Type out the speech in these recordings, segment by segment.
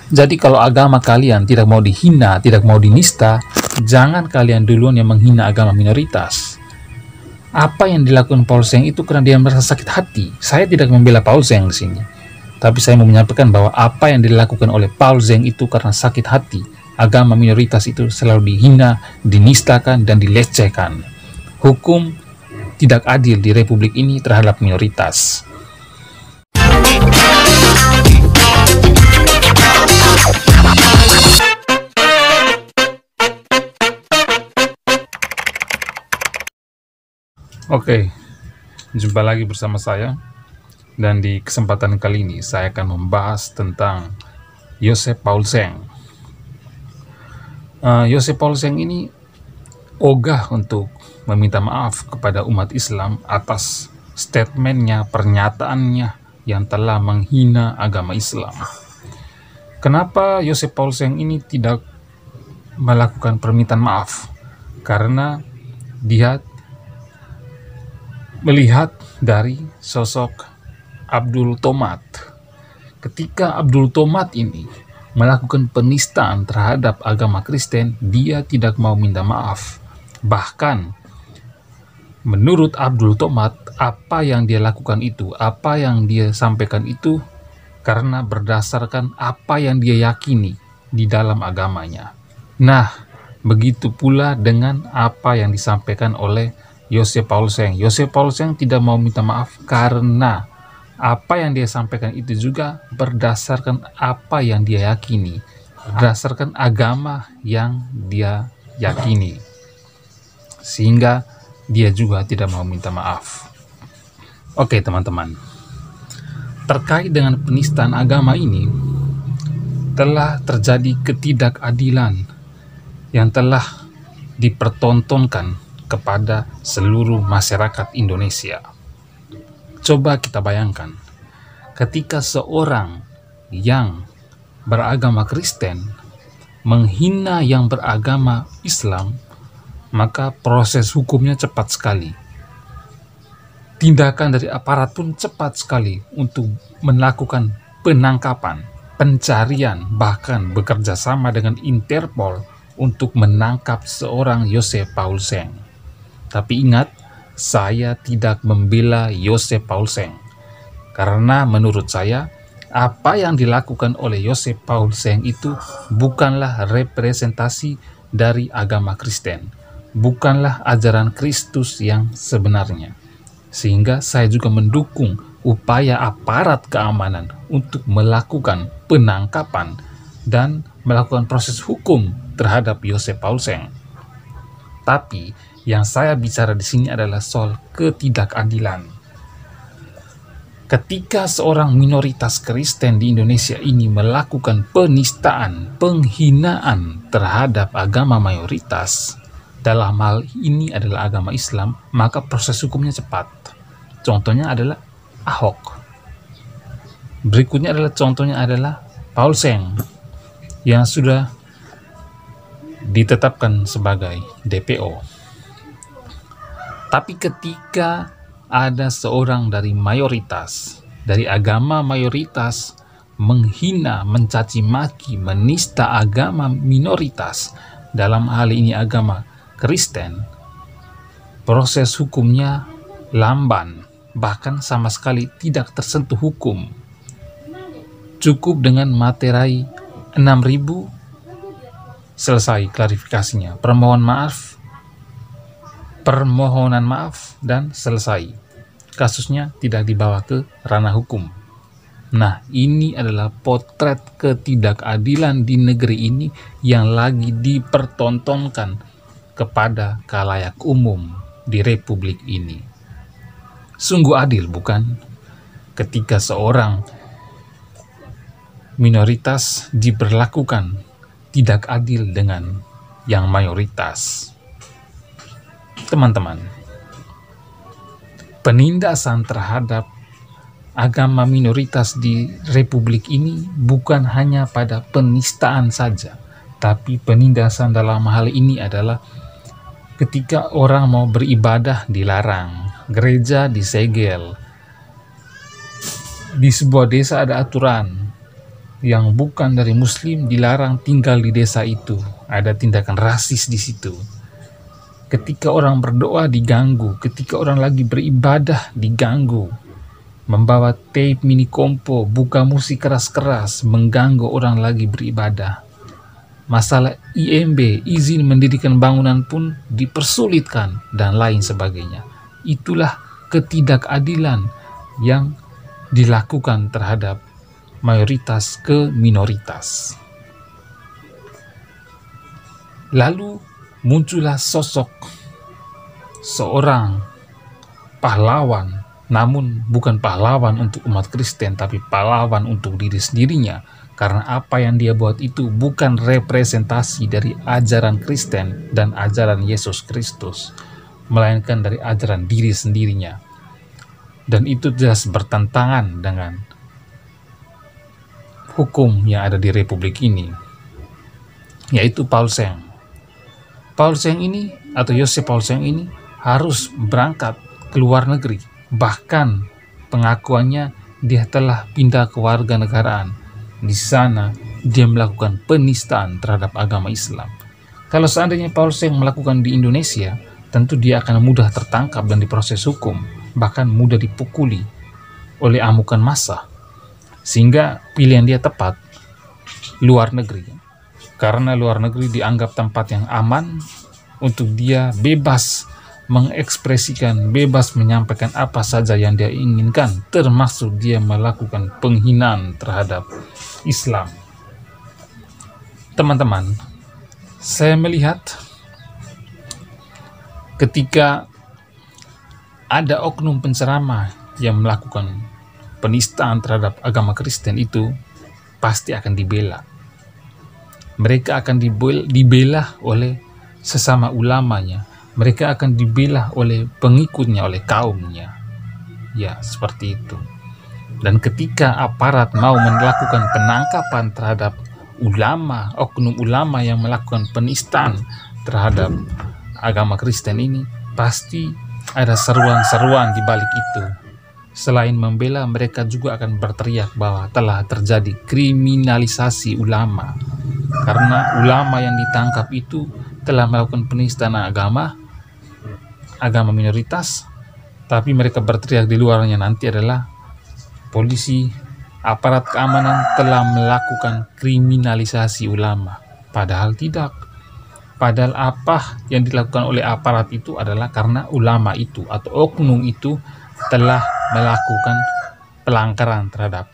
Jadi kalau agama kalian tidak mau dihina, tidak mau dinista, jangan kalian duluan yang menghina agama minoritas. Apa yang dilakukan Paul Zeng itu karena dia merasa sakit hati. Saya tidak membela Paul Zeng di sini, tapi saya mau menyampaikan bahwa apa yang dilakukan oleh Paul Zeng itu karena sakit hati. Agama minoritas itu selalu dihina, dinistakan, dan dilecehkan. Hukum tidak adil di republik ini terhadap minoritas. Oke, jumpa lagi bersama saya, dan di kesempatan kali ini saya akan membahas tentang Joseph Paul Zeng. Joseph Paul Zeng ini ogah untuk meminta maaf kepada umat Islam atas statementnya, pernyataannya yang telah menghina agama Islam. Kenapa Joseph Paul Zeng ini tidak melakukan permintaan maaf? Karena dia melihat dari sosok Abdul Thomat. Ketika Abdul Thomat ini melakukan penistaan terhadap agama Kristen, dia tidak mau minta maaf. Bahkan menurut Abdul Thomat, apa yang dia lakukan itu, apa yang dia sampaikan itu karena berdasarkan apa yang dia yakini di dalam agamanya. Nah, begitu pula dengan apa yang disampaikan oleh Joseph Paul Zeng. Joseph Paul Zeng tidak mau minta maaf karena apa yang dia sampaikan itu juga berdasarkan apa yang dia yakini, berdasarkan agama yang dia yakini, sehingga dia juga tidak mau minta maaf. Oke teman-teman, terkait dengan penistaan agama ini telah terjadi ketidakadilan yang telah dipertontonkan kepada seluruh masyarakat Indonesia. Coba kita bayangkan, ketika seorang yang beragama Kristen menghina yang beragama Islam, maka proses hukumnya cepat sekali. Tindakan dari aparat pun cepat sekali untuk melakukan penangkapan, pencarian, bahkan bekerja sama dengan Interpol untuk menangkap seorang Joseph Paul Zeng. Tapi ingat, saya tidak membela Joseph Paul Zeng, karena menurut saya apa yang dilakukan oleh Joseph Paul Zeng itu bukanlah representasi dari agama Kristen, bukanlah ajaran Kristus yang sebenarnya. Sehingga saya juga mendukung upaya aparat keamanan untuk melakukan penangkapan dan melakukan proses hukum terhadap Joseph Paul Zeng. Tapi yang saya bicara di sini adalah soal ketidakadilan. Ketika seorang minoritas Kristen di Indonesia ini melakukan penistaan, penghinaan terhadap agama mayoritas, dalam hal ini adalah agama Islam, maka proses hukumnya cepat. Contohnya adalah Ahok. Berikutnya adalah contohnya adalah Paul Zeng yang sudah ditetapkan sebagai DPO. Tapi ketika ada seorang dari mayoritas, dari agama mayoritas, menghina, mencaci maki, menista agama minoritas, dalam hal ini agama Kristen, proses hukumnya lamban, bahkan sama sekali tidak tersentuh hukum. Cukup dengan materai 6.000, selesai klarifikasinya, permohonan maaf, dan selesai. Kasusnya tidak dibawa ke ranah hukum. Nah, ini adalah potret ketidakadilan di negeri ini yang lagi dipertontonkan kepada khalayak umum di republik ini. Sungguh adil, bukan? Ketika seorang minoritas diperlakukan tidak adil dengan yang mayoritas. Teman-teman, penindasan terhadap agama minoritas di republik ini bukan hanya pada penistaan saja, tapi penindasan dalam hal ini adalah ketika orang mau beribadah dilarang, gereja disegel, di sebuah desa ada aturan yang bukan dari Muslim dilarang tinggal di desa itu. Ada tindakan rasis di situ. Ketika orang berdoa diganggu, ketika orang lagi beribadah diganggu. Membawa tape mini kompo, buka musik keras-keras, mengganggu orang lagi beribadah. Masalah IMB, izin mendirikan bangunan pun dipersulitkan, dan lain sebagainya. Itulah ketidakadilan yang dilakukan terhadap mayoritas ke minoritas. Lalu muncullah sosok seorang pahlawan, namun bukan pahlawan untuk umat Kristen, tapi pahlawan untuk diri sendirinya, karena apa yang dia buat itu bukan representasi dari ajaran Kristen dan ajaran Yesus Kristus, melainkan dari ajaran diri sendirinya. Dan itu jelas bertentangan dengan hukum yang ada di Republik ini, yaitu Paul Seng. Paul Seng ini, atau Joseph Paul Seng ini, harus berangkat ke luar negeri. Bahkan pengakuannya dia telah pindah ke warga negaraan. Di sana dia melakukan penistaan terhadap agama Islam. Kalau seandainya Paul Seng melakukan di Indonesia, tentu dia akan mudah tertangkap dan diproses hukum, bahkan mudah dipukuli oleh amukan massa. Sehingga pilihan dia tepat luar negeri, karena luar negeri dianggap tempat yang aman untuk dia bebas mengekspresikan, bebas menyampaikan apa saja yang dia inginkan, termasuk dia melakukan penghinaan terhadap Islam. Teman-teman, saya melihat ketika ada oknum penceramah yang melakukan penistaan terhadap agama Kristen, itu pasti akan dibela. Mereka akan dibela oleh sesama ulamanya. Mereka akan dibela oleh pengikutnya, oleh kaumnya. Ya, seperti itu. Dan ketika aparat mau melakukan penangkapan terhadap ulama, oknum ulama yang melakukan penistaan terhadap agama Kristen ini, pasti ada seruan-seruan di balik itu. Selain membela, mereka juga akan berteriak bahwa telah terjadi kriminalisasi ulama. Karena ulama yang ditangkap itu telah melakukan penistaan agama minoritas, tapi mereka berteriak di luarnya nanti adalah polisi, aparat keamanan telah melakukan kriminalisasi ulama. Padahal tidak. Padahal apa yang dilakukan oleh aparat itu adalah karena ulama itu atau oknum itu telah melakukan pelanggaran terhadap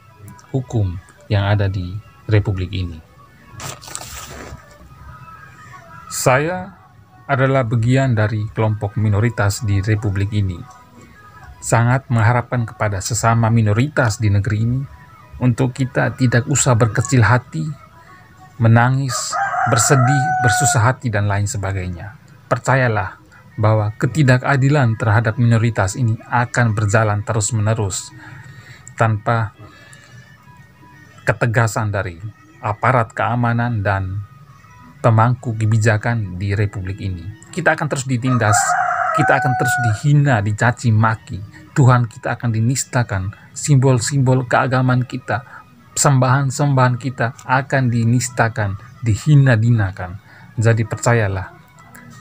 hukum yang ada di Republik ini. Saya adalah bagian dari kelompok minoritas di Republik ini. Sangat mengharapkan kepada sesama minoritas di negeri ini untuk kita tidak usah berkecil hati, menangis, bersedih, bersusah hati, dan lain sebagainya. Percayalah bahwa ketidakadilan terhadap minoritas ini akan berjalan terus-menerus tanpa ketegasan dari aparat keamanan dan pemangku kebijakan di Republik ini. Kita akan terus ditindas, kita akan terus dihina, dicaci maki. Tuhan kita akan dinistakan, simbol-simbol keagamaan kita, sembahan-sembahan kita akan dinistakan, dihina-dinakan. Jadi percayalah,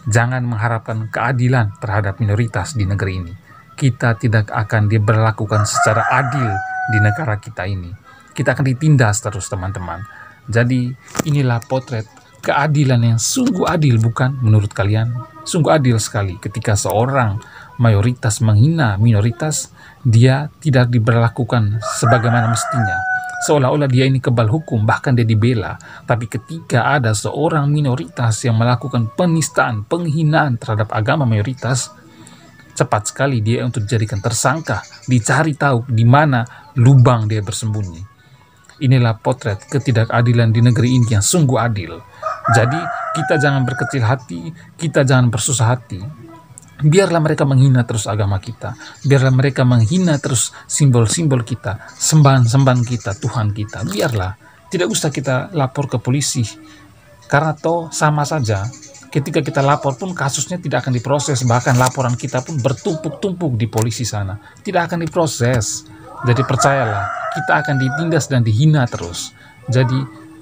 jangan mengharapkan keadilan terhadap minoritas di negeri ini. Kita tidak akan diberlakukan secara adil di negara kita ini. Kita akan ditindas terus, teman-teman. Jadi inilah potret keadilan yang sungguh adil, bukan menurut kalian? Sungguh adil sekali ketika seorang mayoritas menghina minoritas, dia tidak diberlakukan sebagaimana mestinya. Seolah-olah dia ini kebal hukum, bahkan dia dibela. Tapi ketika ada seorang minoritas yang melakukan penistaan, penghinaan terhadap agama mayoritas, cepat sekali dia untuk dijadikan tersangka, dicari tahu di mana lubang dia bersembunyi. Inilah potret ketidakadilan di negeri ini yang sungguh adil. Jadi kita jangan berkecil hati, kita jangan bersusah hati. Biarlah mereka menghina terus agama kita. Biarlah mereka menghina terus simbol-simbol kita, sembahan-sembahan kita, Tuhan kita. Biarlah, tidak usah kita lapor ke polisi. Karena toh sama saja, ketika kita lapor pun kasusnya tidak akan diproses. Bahkan laporan kita pun bertumpuk-tumpuk di polisi sana. Tidak akan diproses. Jadi percayalah, kita akan ditindas dan dihina terus. Jadi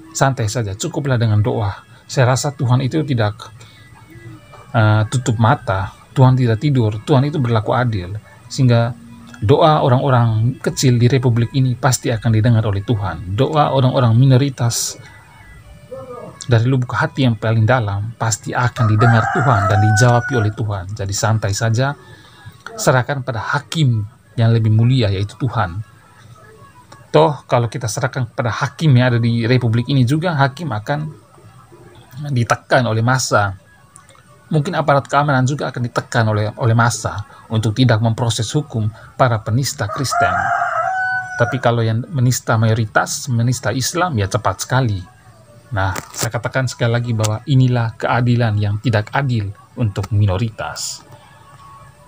santai saja, cukuplah dengan doa. Saya rasa Tuhan itu tidak tutup mata, Tuhan tidak tidur, Tuhan itu berlaku adil, sehingga doa orang-orang kecil di Republik ini pasti akan didengar oleh Tuhan. Doa orang-orang minoritas dari lubuk hati yang paling dalam pasti akan didengar Tuhan dan dijawab oleh Tuhan. Jadi santai saja, serahkan pada hakim yang lebih mulia, yaitu Tuhan. Toh kalau kita serahkan kepada hakim yang ada di Republik ini juga, hakim akan ditekan oleh massa. Mungkin aparat keamanan juga akan ditekan oleh massa untuk tidak memproses hukum para penista Kristen. Tapi kalau yang menista mayoritas, menista Islam, ya cepat sekali. Nah, saya katakan sekali lagi bahwa inilah keadilan yang tidak adil untuk minoritas.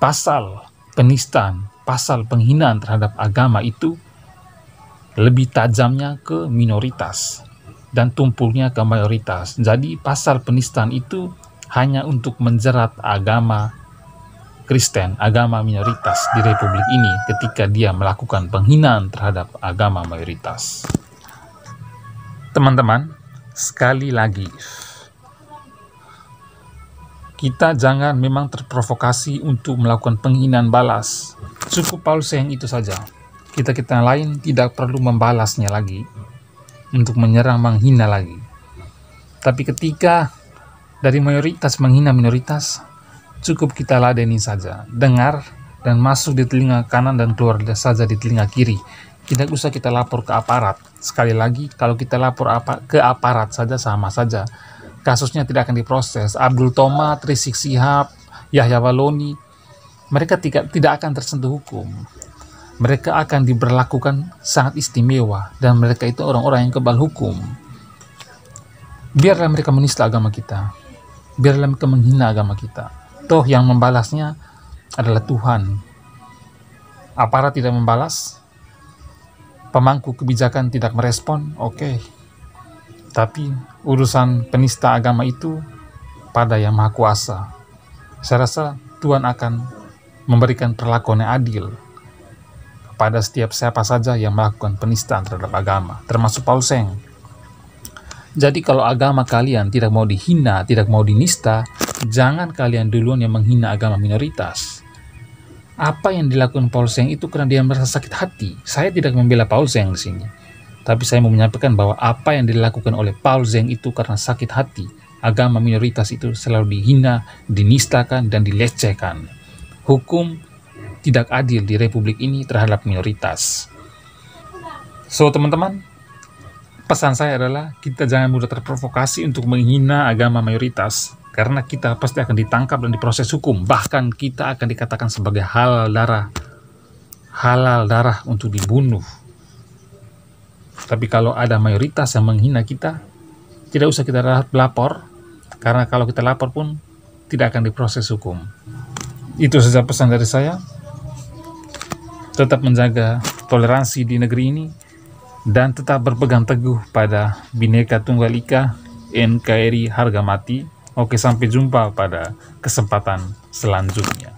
Pasal penistaan, pasal penghinaan terhadap agama itu lebih tajamnya ke minoritas dan tumpulnya ke mayoritas. Jadi pasal penistaan itu hanya untuk menjerat agama Kristen, agama minoritas di Republik ini ketika dia melakukan penghinaan terhadap agama mayoritas. Teman-teman, sekali lagi, kita jangan memang terprovokasi untuk melakukan penghinaan balas. Cukup Paulus yang itu saja. Kita lain tidak perlu membalasnya lagi, untuk menyerang, menghina lagi. Tapi ketika dari mayoritas menghina minoritas, cukup kita ladeni saja, dengar dan masuk di telinga kanan dan keluar saja di telinga kiri. Tidak usah kita lapor ke aparat. Sekali lagi, kalau kita lapor ke aparat saja sama saja, kasusnya tidak akan diproses. Abdul Tomat, Rizik Syihab, Yahya Waloni, mereka tidak akan tersentuh hukum. Mereka akan diberlakukan sangat istimewa, dan mereka itu orang-orang yang kebal hukum. Biarlah mereka menista agama kita, biarlah mereka menghina agama kita. Toh yang membalasnya adalah Tuhan. Aparat tidak membalas, pemangku kebijakan tidak merespon, oke. Tapi urusan penista agama itu pada Yang Maha Kuasa. Saya rasa Tuhan akan memberikan perlakuan yang adil pada setiap siapa saja yang melakukan penistaan terhadap agama, termasuk Paulus. Jadi kalau agama kalian tidak mau dihina, tidak mau dinista, jangan kalian duluan yang menghina agama minoritas. Apa yang dilakukan Paulus itu karena dia merasa sakit hati. Saya tidak membela Paulus di sini, tapi saya mau menyampaikan bahwa apa yang dilakukan oleh Paulus itu karena sakit hati. Agama minoritas itu selalu dihina, dinistakan, dan dilecehkan. Hukum tidak adil di Republik ini terhadap minoritas. So teman-teman, pesan saya adalah kita jangan mudah terprovokasi untuk menghina agama mayoritas, karena kita pasti akan ditangkap dan diproses hukum. Bahkan kita akan dikatakan sebagai halal darah untuk dibunuh. Tapi kalau ada mayoritas yang menghina kita, tidak usah kita lapor, karena kalau kita lapor pun tidak akan diproses hukum. Itu saja pesan dari saya. Tetap menjaga toleransi di negeri ini dan tetap berpegang teguh pada Bhinneka Tunggal Ika, NKRI harga mati. Oke, sampai jumpa pada kesempatan selanjutnya.